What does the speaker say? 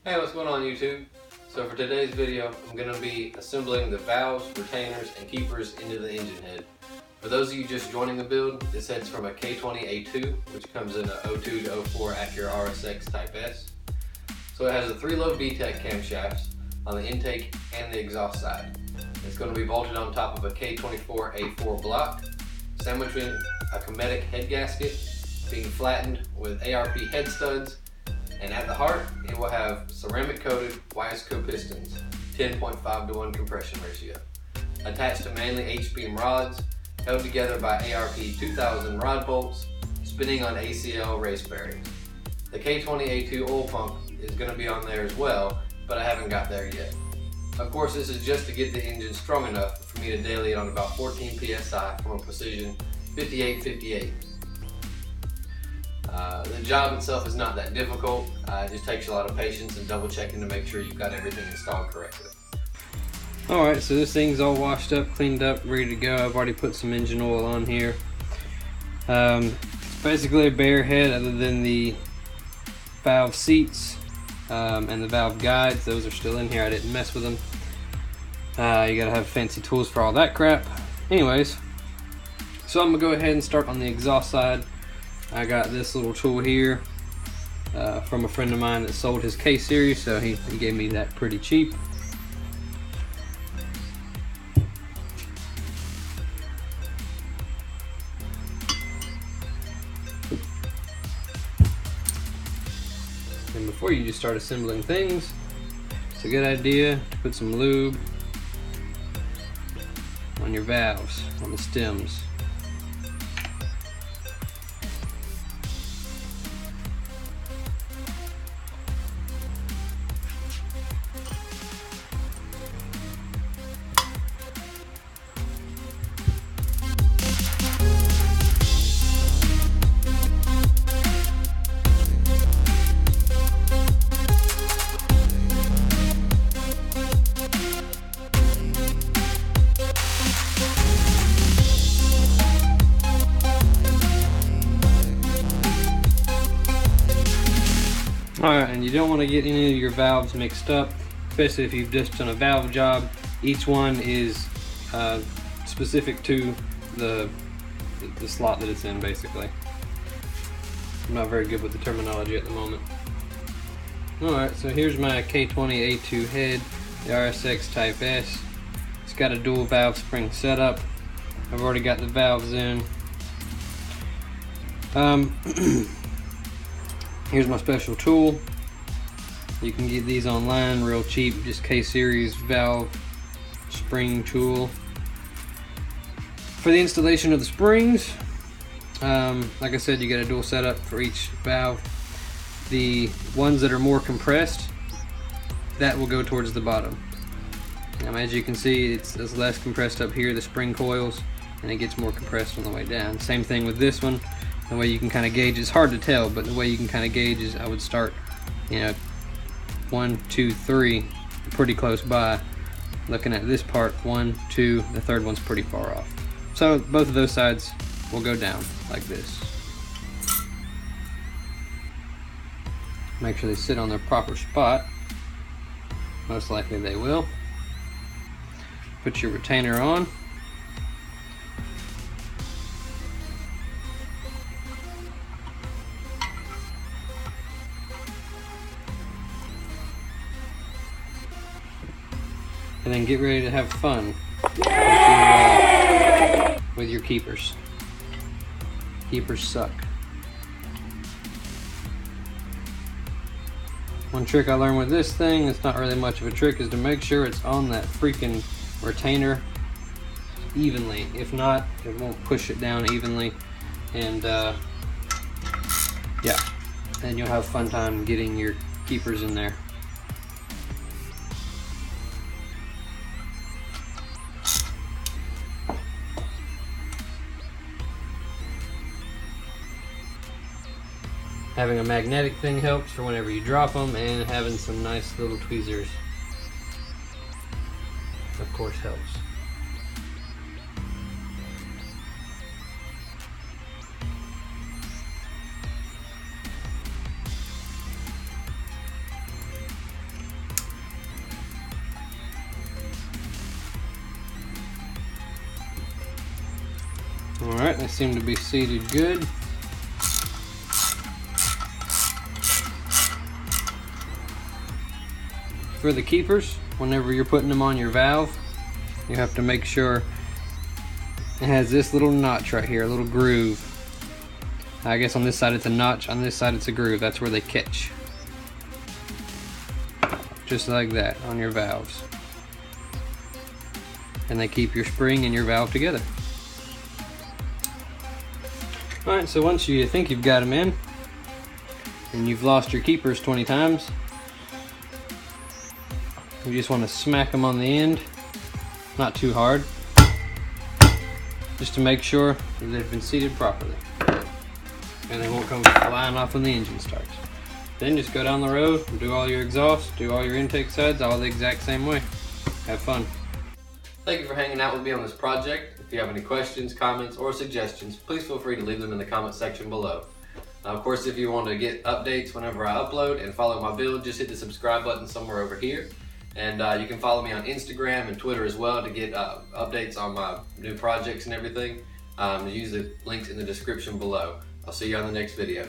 Hey, what's going on YouTube? So for today's video, I'm going to be assembling the valves, retainers, and keepers into the engine head. For those of you just joining the build, this head's from a K20A2, which comes in a 02 to 04 Acura RSX Type S. So it has the 3-lobe VTEC camshafts on the intake and the exhaust side. It's going to be bolted on top of a K24A4 block, sandwiched in a Cometic head gasket, being flattened with ARP head studs, and at the heart, it will have ceramic coated Wiseco pistons, 10.5 to 1 compression ratio, attached to mainly H-beam rods, held together by ARP 2000 rod bolts, spinning on ACL race bearings. The K20A2 oil pump is going to be on there as well, but I haven't got there yet. Of course, this is just to get the engine strong enough for me to daily it on about 14 PSI from a Precision 5858. The job itself is not that difficult. It just takes a lot of patience and double checking to make sure you've got everything installed correctly. Alright, so this thing's all washed up, cleaned up, ready to go. I've already put some engine oil on here. It's basically a bare head other than the valve seats and the valve guides. Those are still in here. I didn't mess with them. You gotta have fancy tools for all that crap. Anyways, so I'm gonna go ahead and start on the exhaust side. I got this little tool here from a friend of mine that sold his K-Series, so he gave me that pretty cheap. And before you just start assembling things, it's a good idea to put some lube on your valves, on the stems. Alright, and you don't want to get any of your valves mixed up, especially if you've just done a valve job. Each one is specific to the slot that it's in, basically. I'm not very good with the terminology at the moment. Alright, so here's my K20A2 head, the RSX Type S. It's got a dual valve spring setup. I've already got the valves in. Here's my special tool. You can get these online real cheap, just K-Series valve spring tool. For the installation of the springs, like I said, you get a dual setup for each valve. The ones that are more compressed, that will go towards the bottom. Now, as you can see, it's less compressed up here, the spring coils, and it gets more compressed on the way down. Same thing with this one. The way you can kind of gauge, it's hard to tell, but the way you can kind of gauge is I would start, 1, 2, 3, pretty close by. Looking at this part, 1, 2, the third one's pretty far off. So both of those sides will go down like this. Make sure they sit on their proper spot. Most likely they will. Put your retainer on. And then get ready to have fun with your keepers. Keepers suck. One trick I learned with this thing, it's not really much of a trick, is to make sure it's on that freaking retainer evenly. If not, it won't push it down evenly. And yeah, and you'll have a fun time getting your keepers in there. Having a magnetic thing helps for whenever you drop them, and having some nice little tweezers, of course, helps. Alright, they seem to be seated good. For the keepers, whenever you're putting them on your valve, you have to make sure it has this little notch right here, a little groove. I guess on this side it's a notch, on this side it's a groove. That's where they catch. Just like that on your valves. And they keep your spring and your valve together. Alright, so once you think you've got them in, and you've lost your keepers 20 times, you just want to smack them on the end, not too hard, just to make sure that they've been seated properly. And they won't come flying off when the engine starts. Then just go down the road and do all your exhaust, do all your intake sides, all the exact same way. Have fun. Thank you for hanging out with me on this project. If you have any questions, comments, or suggestions, please feel free to leave them in the comment section below. Of course, if you want to get updates whenever I upload and follow my build, just hit the subscribe button somewhere over here. And you can follow me on Instagram and Twitter as well to get updates on my new projects and everything. Use the links in the description below. I'll see you on the next video.